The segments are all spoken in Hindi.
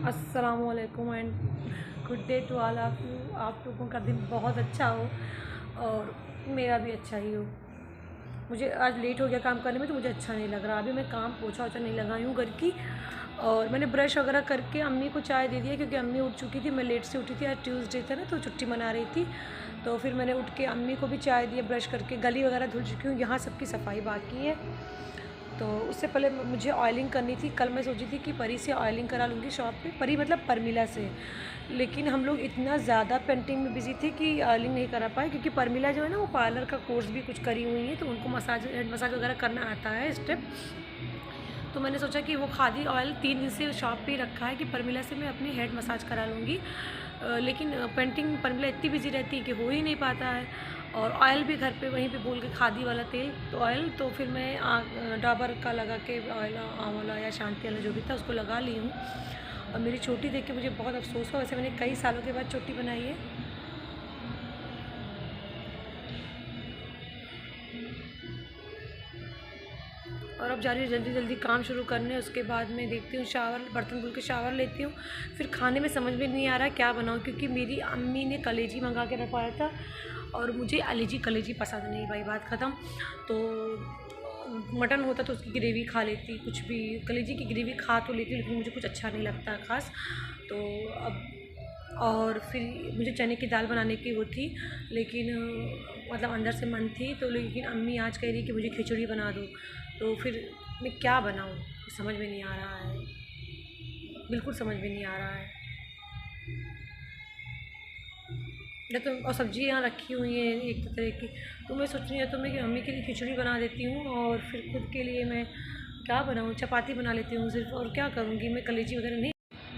अस्सलामुअलैकुम and good day to all of you. आप लोगों का दिन बहुत अच्छा हो और मेरा भी अच्छा ही हो। मुझे आज लेट हो गया काम करने में तो मुझे अच्छा नहीं लग रहा। अभी मैं काम पोछा ओछा नहीं लगाई हूँ घर की, और मैंने ब्रश वगैरह करके अम्मी को चाय दे दिया क्योंकि अम्मी उठ चुकी थी। मैं लेट से उठी थी, आज ट्यूसडे था ना तो छुट्टी मना रही थी। तो फिर मैंने उठ के अम्मी को भी चाय दी, ब्रश करके गली वगैरह धुल चुकी हूँ। यहाँ सबकी सफाई बाकी है। तो उससे पहले मुझे ऑयलिंग करनी थी। कल मैं सोची थी कि परी से ऑयलिंग करा लूँगी शॉप पे, परी मतलब परमिला से। लेकिन हम लोग इतना ज़्यादा पेंटिंग में बिज़ी थे कि ऑयलिंग नहीं करा पाए, क्योंकि परमिला जो है ना वो पार्लर का कोर्स भी कुछ करी हुई है, तो उनको मसाज हेड मसाज वगैरह करना आता है स्टेप। तो मैंने सोचा कि वो खादी ऑयल 3 दिन से शॉप पे ही रखा है कि परमिला से मैं अपनी हेड मसाज करा लूँगी। लेकिन पेंटिंग परमिला इतनी बिजी रहती है कि हो ही नहीं पाता है। और ऑयल भी घर पे वहीं पे बोल के खादी वाला तेल तो ऑयल तो फिर मैं डाबर का लगा के ऑयल आंवला या शांति वाला जो भी था उसको लगा ली हूँ। और मेरी चोटी देख के मुझे बहुत अफसोस हुआ। वैसे मैंने कई सालों के बाद चोटी बनाई है। और अब जा रही हूँ जल्दी जल्दी काम शुरू करने। उसके बाद मैं देखती हूँ शावर, बर्तन धुल के शावर लेती हूँ। फिर खाने में समझ में नहीं आ रहा है क्या बनाऊँ, क्योंकि मेरी अम्मी ने कलेजी मंगा के रखवाया था और मुझे अलेजी कलेजी पसंद नहीं, भाई बात ख़त्म। तो मटन होता तो उसकी ग्रेवी खा लेती, कुछ भी कलेजी की ग्रेवी खा तो लेती, लेकिन मुझे कुछ अच्छा नहीं लगता ख़ास। तो अब और फिर मुझे चने की दाल बनाने की वो थी, लेकिन मतलब अंदर से मन थी तो, लेकिन अम्मी आज कह रही कि मुझे खिचड़ी बना दो। तो फिर मैं क्या बनाऊँ समझ में नहीं आ रहा है, बिल्कुल समझ में नहीं आ रहा है। या तो और सब्ज़ी यहाँ रखी हुई है एक तरह की, तो मैं सोच रही हूँ तो मैं कि अम्मी के लिए खिचड़ी बना देती हूँ और फिर खुद के लिए मैं क्या बनाऊँ, चपाती बना लेती हूँ सिर्फ। और क्या करूँगी मैं, कलेजी वगैरह नहीं,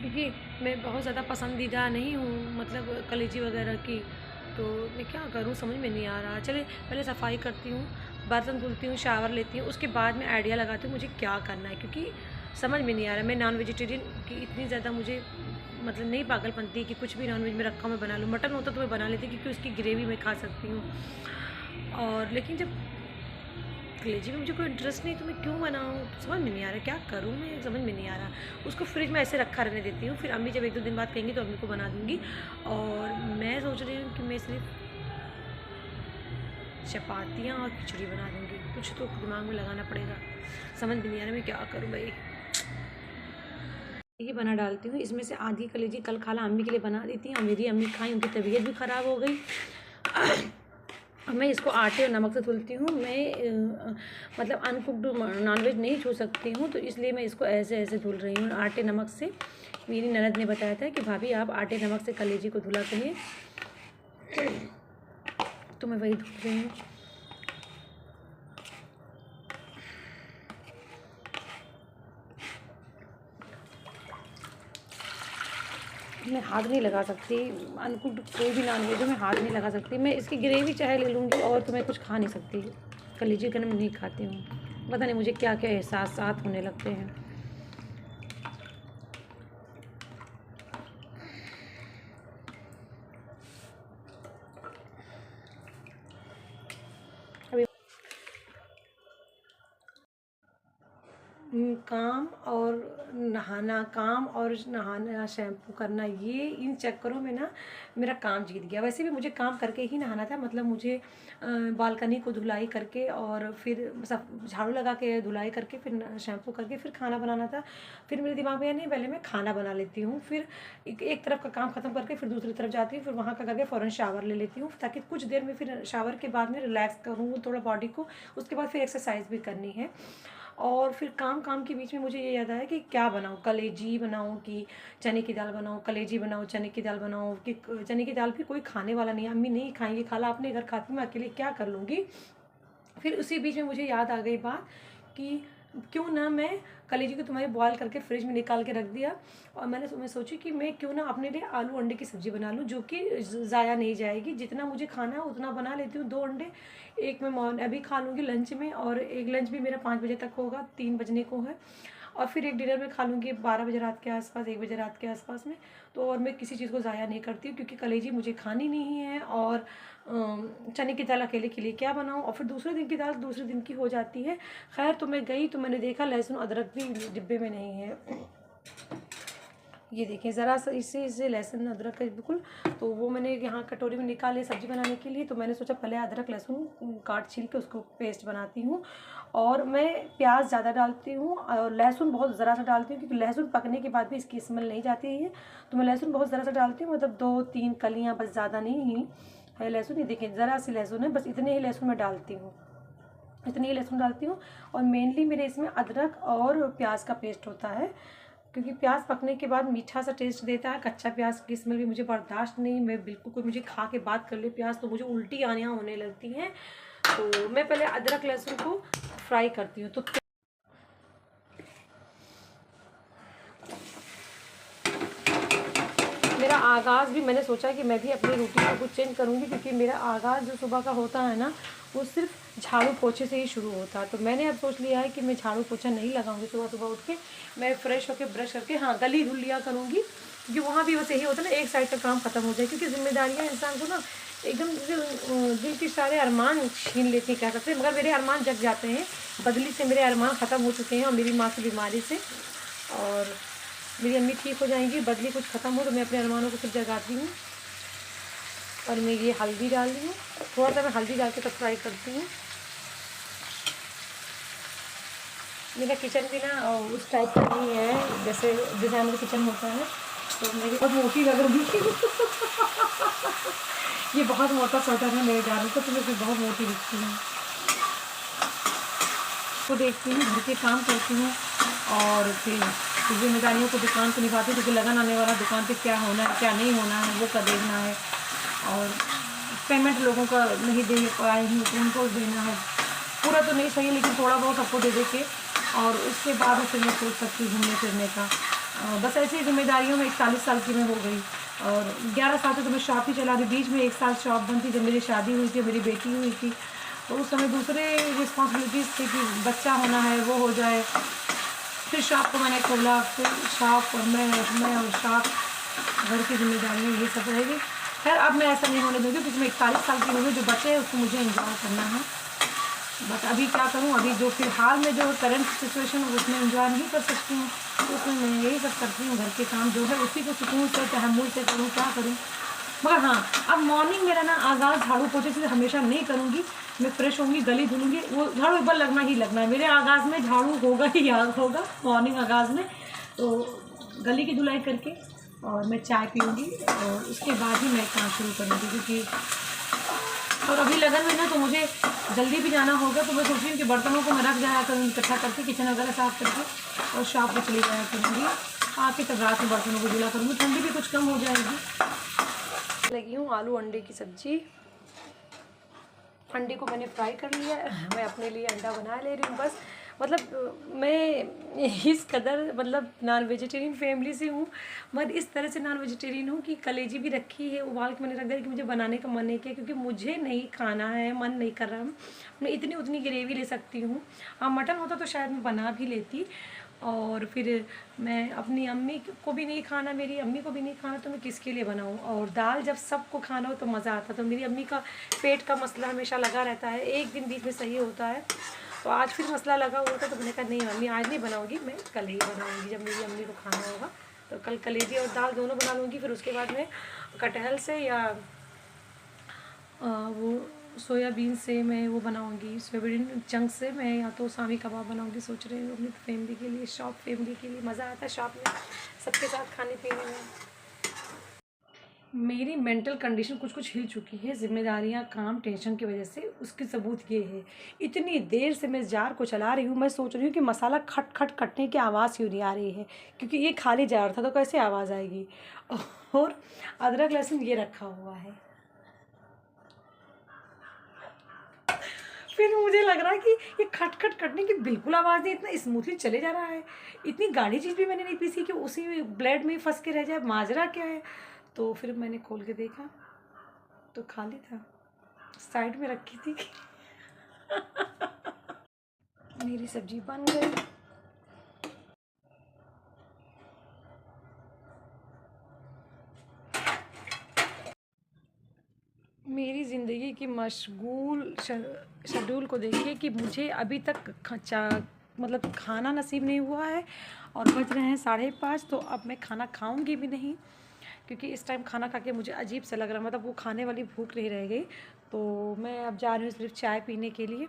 क्योंकि मैं बहुत ज़्यादा पसंदीदा नहीं हूँ मतलब कलेजी वगैरह की। तो मैं क्या करूँ समझ में नहीं आ रहा। चलिए पहले सफाई करती हूँ, बर्तन धुलती हूँ, शावर लेती हूँ, उसके बाद मैं आइडिया लगाती हूँ मुझे क्या करना है, क्योंकि समझ में नहीं आ रहा। मैं नॉन वेजिटेरियन की इतनी ज़्यादा मुझे मतलब नहीं पागलपंती कि कुछ भी नॉन वेज में रखा मैं बना लूँ। मटन होता तो मैं बना लेती क्योंकि उसकी ग्रेवी मैं खा सकती हूँ। और लेकिन जब कलेजी में मुझे कोई इंटरेस्ट नहीं तो मैं क्यों बनाऊँ, समझ में नहीं आ रहा क्या करूँ, मैं समझ में नहीं आ रहा। उसको फ्रिज में ऐसे रखा रहने देती हूँ, फिर अम्मी जब 1-2 दिन बाद कहेंगी तो अम्मी को बना दूँगी। और मैं सोच रही हूँ कि मैं सिर्फ चपातियाँ और खिचड़ी बना दूँगी। कुछ तो दिमाग में लगाना पड़ेगा, समझ में नहीं आ रहा मैं क्या करूँ भाई। ये बना डालती हूँ, इसमें से आधी कलेजी कल खाला अम्मी के लिए बना देती हूँ और मेरी अम्मी खाई, उनकी तबीयत भी ख़राब हो गई। और मैं इसको आटे और नमक से धुलती हूँ। मैं मतलब अनकुक्ड नॉनवेज नहीं छू सकती हूँ, तो इसलिए मैं इसको ऐसे ऐसे धुल रही हूँ आटे नमक से। मेरी ननद ने बताया था कि भाभी आप आटे नमक से कलेजी को धुला करिए, तो मैं वही धुल रही हूँ। मैं हाथ नहीं लगा सकती, अनकुक्ड कोई भी नॉनवेज हो मैं हाथ नहीं लगा सकती। मैं इसकी ग्रेवी चाहे ले लूँगी और तो मैं कुछ खा नहीं सकती। कलेजी का मैं नहीं खाती हूँ, पता नहीं मुझे क्या क्या एहसास होने लगते हैं। अभी काम और नहाना, काम और नहाना, शैम्पू करना, ये इन चक्करों में ना मेरा काम जीत गया। वैसे भी मुझे काम करके ही नहाना था, मतलब मुझे बालकनी को धुलाई करके और फिर सब झाड़ू लगा के धुलाई करके फिर शैम्पू करके फिर खाना बनाना था। फिर मेरे दिमाग में आया नहीं पहले मैं खाना बना लेती हूँ, फिर एक तरफ का काम ख़त्म करके फिर दूसरी तरफ जाती हूँ, फिर वहाँ का करके फ़ौरन शावर ले लेती हूँ, ताकि कुछ देर में फिर शावर के बाद में रिलैक्स करूँ थोड़ा बॉडी को। उसके बाद फिर एक्सरसाइज भी करनी है। और फिर काम के बीच में मुझे ये याद आया कि क्या बनाऊँ, कलेजी बनाऊँ कि चने की दाल बनाऊँ, कलेजी बनाऊँ, चने की दाल बनाऊँ कि चने की दाल भी कोई खाने वाला नहीं है, अम्मी नहीं खाएंगी, खाला अपने घर खाती, मैं अकेले क्या कर लूँगी। फिर उसी बीच में मुझे याद आ गई बात कि क्यों ना मैं कलेजी को तुम्हारे बॉयल करके फ्रिज में निकाल के रख दिया। और मैं सोची कि मैं क्यों ना अपने लिए आलू अंडे की सब्ज़ी बना लूँ, जो कि ज़ाया नहीं जाएगी। जितना मुझे खाना है उतना बना लेती हूँ, 2 अंडे, एक मैं अभी खा लूँगी लंच में, और एक लंच भी मेरा 5 बजे तक होगा, 3 बजने को है। और फिर एक डिनर में खा लूँगी 12 बजे रात के आसपास, 1 बजे रात के आसपास में। तो और मैं किसी चीज़ को ज़ाया नहीं करती हूँ, क्योंकि कलेजी मुझे खानी नहीं है। और चने की दाल अकेले के लिए क्या बनाऊँ, और फिर दूसरे दिन की दाल दूसरे दिन की हो जाती है। खैर तो मैं गई तो मैंने देखा लहसुन अदरक भी डिब्बे में नहीं है। ये देखिए ज़रा सा इससे लहसुन अदरक का बिल्कुल, तो वो मैंने यहाँ कटोरी में निकाले सब्ज़ी बनाने के लिए। तो मैंने सोचा पहले अदरक लहसुन काट छील के उसको पेस्ट बनाती हूँ। और मैं प्याज ज़्यादा डालती हूँ और लहसुन बहुत ज़रा सा डालती हूँ, क्योंकि लहसुन पकने के बाद भी इसकी स्मेल नहीं जाती है। तो मैं लहसुन बहुत ज़रा सा डालती हूँ, मतलब 2-3 कलियाँ, बस ज़्यादा नहीं ही है लहसुन। ये देखिए ज़रा सी लहसुन है, बस इतने ही लहसुन मैं डालती हूँ, इतनी ही लहसुन डालती हूँ। और मेनली मेरे इसमें अदरक और प्याज का पेस्ट होता है, क्योंकि प्याज पकने के बाद मीठा सा टेस्ट देता है। कच्चा प्याज की स्मेल भी मुझे बर्दाश्त नहीं, मैं बिल्कुल, कोई मुझे खा के बात कर ले प्याज तो मुझे उल्टी आने होने लगती हैं। तो मैं पहले अदरक लहसुन को फ्राई करती हूँ। तो मेरा आगाज़ भी, मैंने सोचा कि मैं भी अपनी रूटीन को कुछ चेंज करूँगी, क्योंकि मेरा आगाज़ जो सुबह का होता है ना, वो सिर्फ झाड़ू पोछे से ही शुरू होता है। तो मैंने अब सोच लिया है कि मैं झाड़ू पोछा नहीं लगाऊंगी सुबह सुबह उठ के। मैं फ्रेश होकर ब्रश करके, हाँ, गली धुल लिया करूँगी, क्योंकि वहाँ भी बस यही होता है ना, एक साइड का काम ख़त्म हो जाए। क्योंकि जिम्मेदारियाँ इंसान को ना एकदम दिल के सारे अरमान छीन लेती कह सकते हैं, मगर मेरे अरमान जग जाते हैं। बदली से मेरे अरमान ख़त्म हो चुके हैं, और मेरी माँ की बीमारी से। और मेरी अम्मी ठीक हो जाएंगी, बदली कुछ ख़त्म हो तो मैं अपने अरमानों को फिर जगाती हूँ। और मैं ये हल्दी डाल रही हूँ, थोड़ा सा मैं हल्दी डाल के तब फ्राई करती हूँ। मेरा किचन भी ना उस टाइप का नहीं है जैसे डिज़ाइनर किचन होता है। तो मेरी बहुत मोटी लग रही थी ये बहुत मोटा स्वेटर है मेरे जाने को, तो मैं फिर बहुत मोटी दिखती हूँ। तो देखती हूँ, घर के काम करती हूँ, और फिर जिम्मेदारियों को दुकान को निभाती हूँ, क्योंकि लगन आने वाला, दुकान पे क्या होना है क्या नहीं होना है वो का देखना है। और पेमेंट लोगों का नहीं दे पाई हूँ तो उनको देना है। पूरा तो नहीं सही, लेकिन थोड़ा बहुत सबको दे के, और उसके बाद फिर मैं सोच सकती हूँ घूमने फिरने का। बस ऐसी जिम्मेदारियों में 41 साल की मैं हो गई, और 11 साल से तो मैं शॉप ही चला रही। बीच में 1 साल शॉप बंद थी, जब मेरी शादी हुई थी, मेरी बेटी हुई थी, तो उस समय दूसरे रिस्पॉन्सिबिलिटीज़ थी कि बच्चा होना है, वो हो जाए। फिर शॉप को मैंने खोला, फिर शॉप और मैं और शॉप, घर की जिम्मेदारियाँ, ये सब रहेगी। खैर अब मैं ऐसा नहीं होने दूँगी, क्योंकि मैं 41 साल की हो गई, जो बचे हैं उसको मुझे एंजॉय करना है। बट अभी क्या करूँ, अभी जो फ़िलहाल में जो करंट सिचुएशन है उसमें एंजॉय नहीं कर सकती हूँ, तो उसमें मैं यही सब करती हूँ। घर के काम जो है उसी को सुकून से, तहम्मुल से करूँ, क्या करूँ। मगर हाँ, अब मॉर्निंग मेरा ना आगाज़ झाड़ू पोछे से हमेशा नहीं करूँगी। मैं फ्रेश होंगी, गली धुलूँगी, वो झाड़ू एक बार लगना ही लगना है। मेरे आगाज़ में झाड़ू होगा ही होगा, मॉर्निंग आगाज़ में। तो गली की धुलाई करके और मैं चाय पीऊँगी, और उसके बाद ही मैं काम शुरू करूँगी, क्योंकि और अभी लगन में ना तो मुझे जल्दी भी जाना होगा। तो मैं सोच रही हूँ कि बर्तनों को मैं रख जाया करूँगी इकट्ठा करके, किचन वगैरह साफ़ करके, और शॉप पर चली जाया करूँगी। आके तब रात में बर्तनों को धुला करूँगी, ठंडी भी कुछ कम हो जाएगी। लगी हूँ आलू अंडे की सब्ज़ी। अंडे को मैंने फ्राई कर लिया है, मैं अपने लिए अंडा बना ले रही हूँ बस। मतलब मैं इस कदर, मतलब नॉन वेजिटेरियन फैमिली से हूँ, मगर इस तरह से नॉन वेजिटेरियन हूँ कि कलेजी भी रखी है उबाल के, मैंने रख दिया कि मुझे बनाने का मन नहीं किया, क्योंकि मुझे नहीं खाना है, मन नहीं कर रहा। मैं इतनी उतनी ग्रेवी ले सकती हूँ। हाँ, मटन होता तो शायद मैं बना भी लेती। और फिर मैं अपनी अम्मी को भी नहीं खाना, मेरी अम्मी को भी नहीं खाना, तो मैं किसके लिए बनाऊँ। और दाल जब सबको खाना हो तो मज़ा आता। तो मेरी अम्मी का पेट का मसला हमेशा लगा रहता है, एक दिन बीच में सही होता है। तो आज फिर मसला लगा हुआ था, तो मैंने कहा नहीं मम्मी आज नहीं बनाऊँगी, मैं कल ही बनाऊँगी, जब मेरी अम्मी को खाना होगा। तो कल कलेजी और दाल दोनों बना लूँगी। फिर उसके बाद में कटहल से या वो सोयाबीन से मैं वो बनाऊँगी, सोयाबीन चंक से मैं या तो सामी कबाब बनाऊँगी, सोच रही हूँ अपनी फैमिली के लिए, शॉप फैमिली के लिए। मज़ा आता है शॉप में सबके साथ खाने पीने में। मेरी मेंटल कंडीशन कुछ कुछ हिल चुकी है, जिम्मेदारियां, काम, टेंशन की वजह से। उसकी सबूत ये है, इतनी देर से मैं जार को चला रही हूँ, मैं सोच रही हूँ कि मसाला खट खट कटने की आवाज़ क्यों नहीं आ रही है, क्योंकि ये खाली जार था तो कैसे आवाज़ आएगी। और अदरक लहसुन ये रखा हुआ है। फिर मुझे लग रहा है कि ये खट खट कटने की बिल्कुल आवाज़ नहीं, इतना स्मूथली चले जा रहा है। इतनी गाढ़ी चीज़ भी मैंने नहीं पीसी कि उसी ब्लेड में फंस के रह जाए, माजरा क्या है। तो फिर मैंने खोल के देखा तो खाली था, साइड में रखी थी। मेरी सब्जी बन गई। मेरी ज़िंदगी की मशगूल शेड्यूल को देखिए कि मुझे अभी तक मतलब खाना नसीब नहीं हुआ है और बज रहे हैं 5:30। तो अब मैं खाना खाऊंगी भी नहीं, क्योंकि इस टाइम खाना खा के मुझे अजीब सा लग रहा है, मतलब वो खाने वाली भूख नहीं रह गई। तो मैं अब जा रही हूँ सिर्फ चाय पीने के लिए,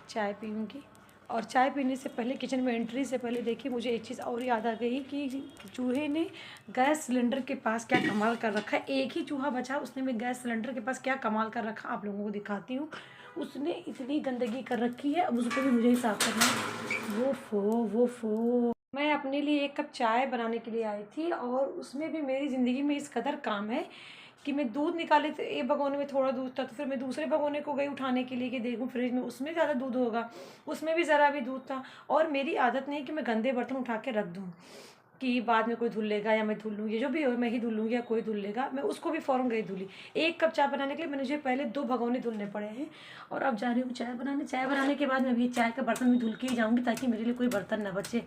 चाय पीऊँगी। और चाय पीने से पहले, किचन में एंट्री से पहले देखिए मुझे एक चीज़ और याद आ गई कि चूहे ने गैस सिलेंडर के पास क्या कमाल कर रखा है। एक ही चूहा बचा, उसने भी गैस सिलेंडर के पास क्या कमाल कर रखा, आप लोगों को दिखाती हूँ। उसने इतनी गंदगी कर रखी है, अब उसको भी मुझे ही साफ़ करना है। वो फो मैं अपने लिए एक कप चाय बनाने के लिए आई थी, और उसमें भी मेरी ज़िंदगी में इस कदर काम है कि मैं दूध निकाले थे, एक भगोने में थोड़ा दूध था, तो फिर मैं दूसरे भगोने को गई उठाने के लिए कि देखूं फ्रिज में उसमें ज़्यादा दूध होगा, उसमें भी ज़रा भी दूध था। और मेरी आदत नहीं कि मैं गंदे बर्तन उठा के रख दूँ कि बाद में कोई धुल लेगा या मैं धुल लूँगी, जो भी हो मैं ही धुल लूँगी या कोई धुल लेगा। मैं उसको भी फ़ौरन गई धुली। एक कप चाय बनाने के लिए मुझे पहले 2 भगोने धुलने पड़े हैं, और अब जा रही हूँ चाय बनाने। चाय बनाने के बाद मैं भी चाय का बर्तन भी धुल के ही जाऊँगी, ताकि मेरे लिए कोई बर्तन ना बचे,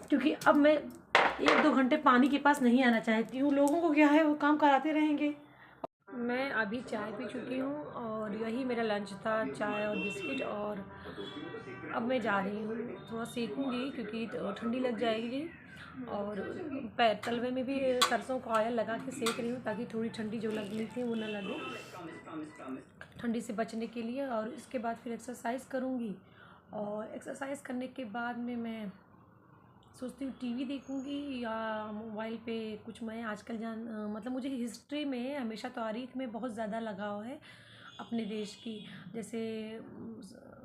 क्योंकि अब मैं 1-2 घंटे पानी के पास नहीं आना चाहती हूँ। लोगों को क्या है, वो काम कराते रहेंगे। मैं अभी चाय पी चुकी हूँ और यही मेरा लंच था, चाय और बिस्किट। और अब मैं जा रही हूँ, थोड़ा सेकूँगी क्योंकि ठंडी लग जाएगी। और पैर तलवे में भी सरसों का ऑयल लगा के सेक रही हूँ, ताकि थोड़ी ठंडी जो लगनी थी वो ना लगे, ठंडी से बचने के लिए। और इसके बाद फिर एक्सरसाइज करूँगी, और एक्सरसाइज करने के बाद में मैं सोचती हूँ टीवी देखूँगी या मोबाइल पे कुछ। मैं आजकल मतलब मुझे हिस्ट्री में हमेशा, तारीख में बहुत ज़्यादा लगाव है अपने देश की। जैसे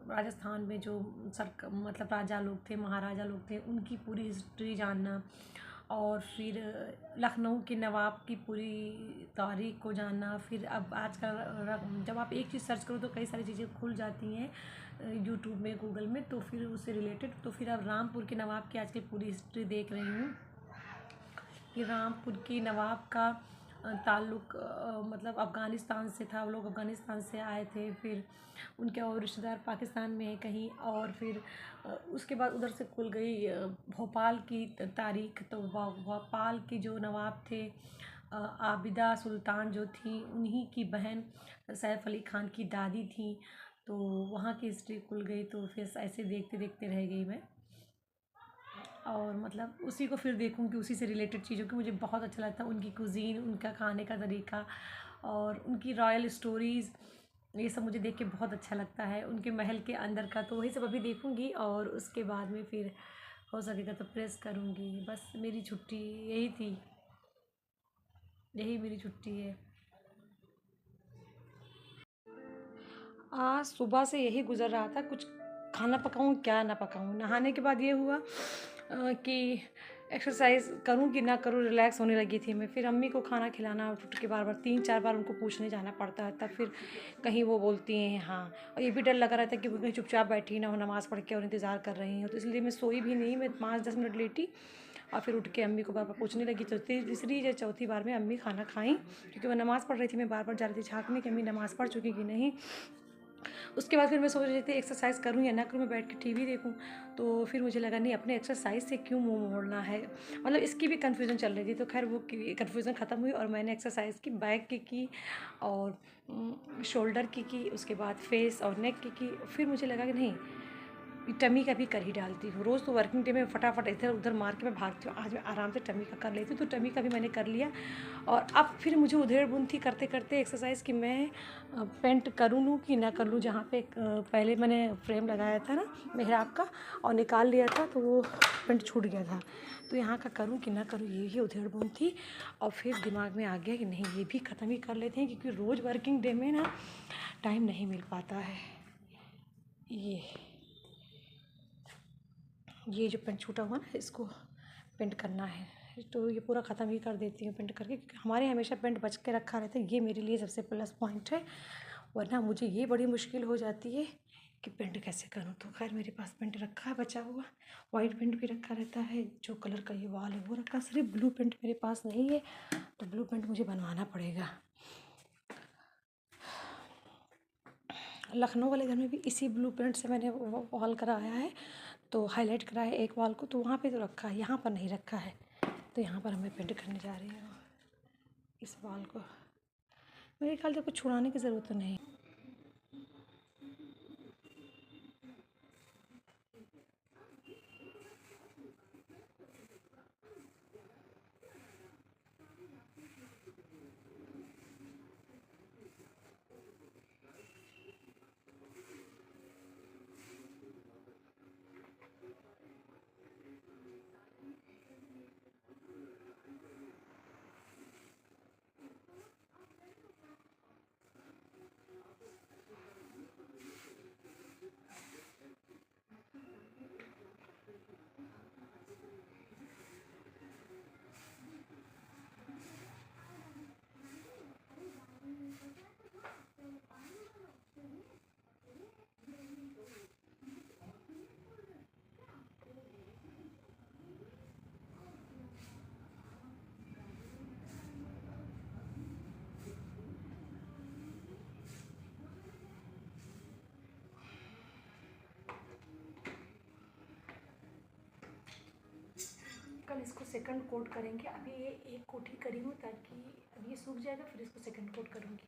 राजस्थान में जो मतलब राजा लोग थे, महाराजा लोग थे, उनकी पूरी हिस्ट्री जानना, और फिर लखनऊ के नवाब की पूरी तारीख को जानना। फिर अब आजकल जब आप एक चीज़ सर्च करो तो कई सारी चीज़ें खुल जाती हैं यूट्यूब में, गूगल में, तो फिर उससे रिलेटेड। तो फिर अब रामपुर के नवाब की आजकल पूरी हिस्ट्री देख रही हूँ कि रामपुर की नवाब का ताल्लुक़ मतलब अफ़गानिस्तान से था। वो लोग अफ़गानिस्तान से आए थे, फिर उनके और रिश्तेदार पाकिस्तान में हैं कहीं। और फिर उसके बाद उधर से खुल गई भोपाल की तारीख़। तो भोपाल की जो नवाब थे, आबिदा सुल्तान जो थी, उन्हीं की बहन सैफ अली ख़ान की दादी थी। तो वहाँ की हिस्ट्री खुल गई। तो फिर ऐसे देखते देखते रह गई मैं, और मतलब उसी को फिर देखूँ कि उसी से रिलेटेड चीज़ों की मुझे बहुत अच्छा लगता है। उनकी कुज़ीन, उनका खाने का तरीका, और उनकी रॉयल स्टोरीज़, ये सब मुझे देख के बहुत अच्छा लगता है। उनके महल के अंदर का, तो वही सब अभी देखूँगी। और उसके बाद में फिर हो सकेगा तो प्रेस करूँगी। बस मेरी छुट्टी यही थी, यही मेरी छुट्टी है। आज सुबह से यही गुज़र रहा था, कुछ खाना पकाऊँ क्या ना पकाऊँ। नहाने के बाद ये हुआ कि एक्सरसाइज़ करूँ कि ना करूँ, रिलैक्स होने लगी थी मैं। फिर अम्मी को खाना खिलाना, उठ के बार-बार 3-4 बार उनको पूछने जाना पड़ता है, तब फिर कहीं वो बोलती हैं हाँ। और ये भी डर लगा रहता है कि वो कहीं चुपचाप बैठी ना हो, नमाज़ पढ़ के और इंतज़ार कर रही हो। तो इसलिए मैं सोई भी नहीं, मैं 5-10 मिनट लेटी, और फिर उठ के अम्मी को बार-बार पूछने लगी। तो तीसरी या चौथी बार में अम्मी खाना खाईं, क्योंकि वो नमाज़ पढ़ रही थी। मैं बार-बार जा रही थी झाँकने कि अम्मी नमाज़ पढ़ चुकी कि नहीं। उसके बाद फिर मैं सोच रही थी एक्सरसाइज़ करूँ या ना करूँ, मैं बैठ के टीवी देखूँ। तो फिर मुझे लगा नहीं, अपने एक्सरसाइज़ से क्यों मुँह मोड़ना है, मतलब इसकी भी कन्फ्यूज़न चल रही थी। तो खैर वो कन्फ्यूज़न ख़त्म हुई, और मैंने एक्सरसाइज़ की, बैक की और शोल्डर की, उसके बाद फेस और नेक की। फिर मुझे लगा कि नहीं, टमी का भी कर ही डालती हूँ। रोज़ तो वर्किंग डे में फटाफट इधर उधर मार के मैं भागती हूँ, आज मैं आराम से टमी का कर लेती हूँ। तो टमी का भी मैंने कर लिया। और अब फिर मुझे उधेड़-बुन थी करते करते एक्सरसाइज़ कि मैं पेंट करूँ लूँ कि ना कर लूँ। जहाँ पे पहले मैंने फ्रेम लगाया था ना मेहराब का, और निकाल लिया था, तो वो पेंट छूट गया था। तो यहाँ का करूँ कि ना करूँ, ये ही उधेड़-बुन थी। और फिर दिमाग में आ गया कि नहीं, ये भी ख़त्म ही कर लेते हैं, क्योंकि रोज़ वर्किंग डे में ना टाइम नहीं मिल पाता है। ये जो पेंट छूटा हुआ ना, इसको पेंट करना है, तो ये पूरा ख़त्म ही कर देती हूँ पेंट करके, क्योंकि हमारे हमेशा पेंट बच के रखा रहता है। ये मेरे लिए सबसे प्लस पॉइंट है, वरना मुझे ये बड़ी मुश्किल हो जाती है कि पेंट कैसे करूँ। तो खैर मेरे पास पेंट रखा है बचा हुआ, वाइट पेंट भी रखा रहता है। जो कलर का ये वॉल है वो रखा, सिर्फ ब्लू पेंट मेरे पास नहीं है, तो ब्लू पेंट मुझे बनवाना पड़ेगा। लखनऊ वाले घर में भी इसी ब्लू पेंट से मैंने वॉल कराया है, तो हाईलाइट करा है एक वॉल को, तो वहाँ पे तो रखा है, यहाँ पर नहीं रखा है। तो यहाँ पर मैं पेंट करने जा रही हूँ इस वॉल को। मेरे ख्याल से कुछ छुड़ाने की ज़रूरत तो नहीं। कल इसको सेकंड कोट करेंगे। अभी ये एक कोट ही करी हूँ ताकि अब ये सूख जाएगा, फिर इसको सेकंड कोट करूँगी।